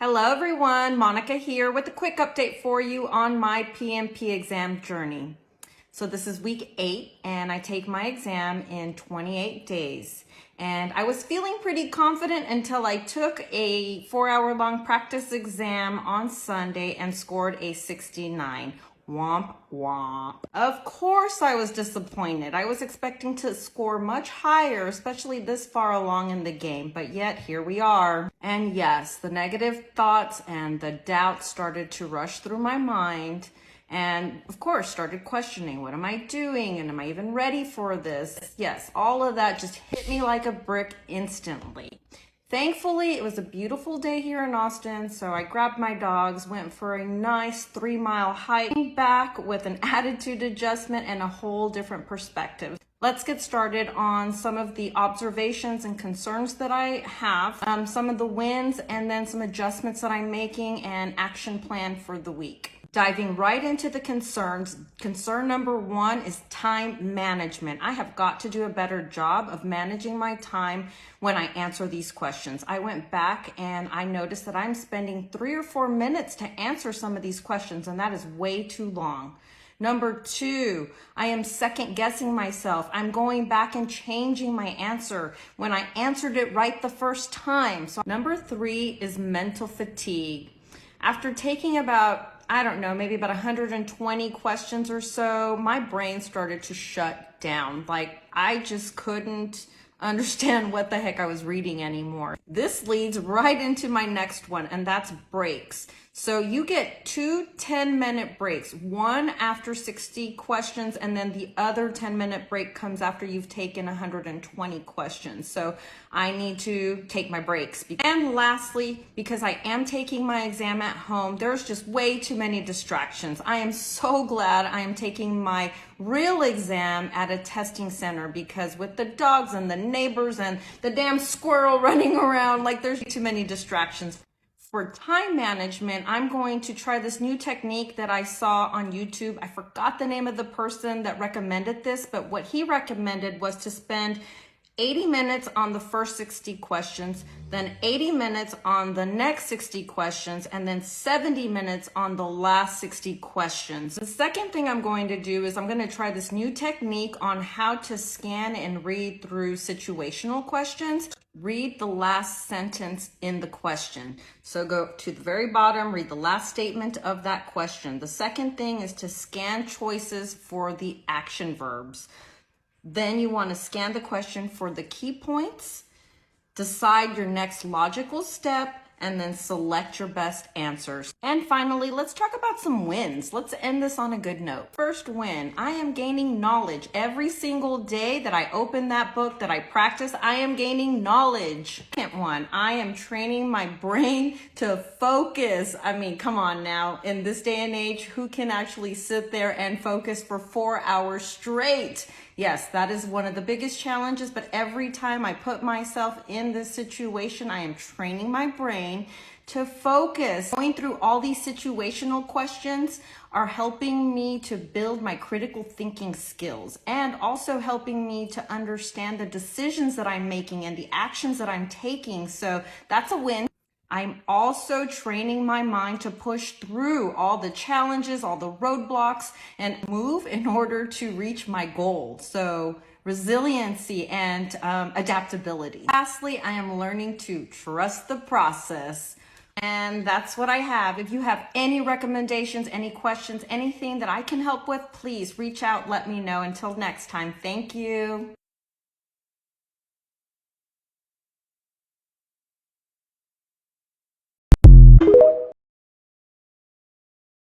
Hello everyone, Monica here with a quick update for you on my PMP exam journey. So this is week 8 and I take my exam in 28 days. And I was feeling pretty confident until I took a 4-hour-long practice exam on Sunday and scored a 69. Womp womp. Of course I was disappointed. I was expecting to score much higher, especially this far along in the game, but yet here we are. And yes, the negative thoughts and the doubts started to rush through my mind. And of course, started questioning, what am I doing? And am I even ready for this? Yes, all of that just hit me like a brick instantly. Thankfully, it was a beautiful day here in Austin, so I grabbed my dogs, went for a nice 3-mile hike, came back with an attitude adjustment and a whole different perspective. Let's get started on some of the observations and concerns that I have, some of the wins, and then some adjustments that I'm making and action plan for the week. Diving right into the concerns, concern number 1 is time management. I have got to do a better job of managing my time when I answer these questions. I went back and I noticed that I'm spending 3 or 4 minutes to answer some of these questions, and that is way too long. Number 2, I am second guessing myself. I'm going back and changing my answer when I answered it right the first time. So number 3 is mental fatigue. After taking maybe about 120 questions or so, my brain started to shut down. Like, I just couldn't understand what the heck I was reading anymore. This leads right into my next one, and that's breaks. So you get 2 10-minute breaks, one after 60 questions, and then the other 10-minute break comes after you've taken 120 questions. So I need to take my breaks. And lastly, because I am taking my exam at home, there's just way too many distractions. I am so glad I am taking my real exam at a testing center, because with the dogs and the neighbors and the damn squirrel running around, like, there's too many distractions. For time management, I'm going to try this new technique that I saw on YouTube. I forgot the name of the person that recommended this, but what he recommended was to spend 80 minutes on the first 60 questions, then 80 minutes on the next 60 questions, and then 70 minutes on the last 60 questions. The second thing I'm going to do is I'm going to try this new technique on how to scan and read through situational questions. Read the last sentence in the question. So go to the very bottom, read the last statement of that question. The second thing is to scan choices for the action verbs. Then you want to scan the question for the key points, decide your next logical step, and then select your best answers. And finally, let's talk about some wins. Let's end this on a good note. First win, I am gaining knowledge. Every single day that I open that book, that I practice, I am gaining knowledge. Second one, I am training my brain to focus. I mean, come on now. In this day and age, who can actually sit there and focus for 4 hours straight? Yes, that is one of the biggest challenges, but every time I put myself in this situation, I am training my brain to focus. Going through all these situational questions are helping me to build my critical thinking skills, and also helping me to understand the decisions that I'm making and the actions that I'm taking. So that's a win. I'm also training my mind to push through all the challenges, all the roadblocks, and move in order to reach my goal. So resiliency and adaptability. Lastly, I am learning to trust the process. And that's what I have. If you have any recommendations, any questions, anything that I can help with, please reach out, let me know. Until next time, thank you.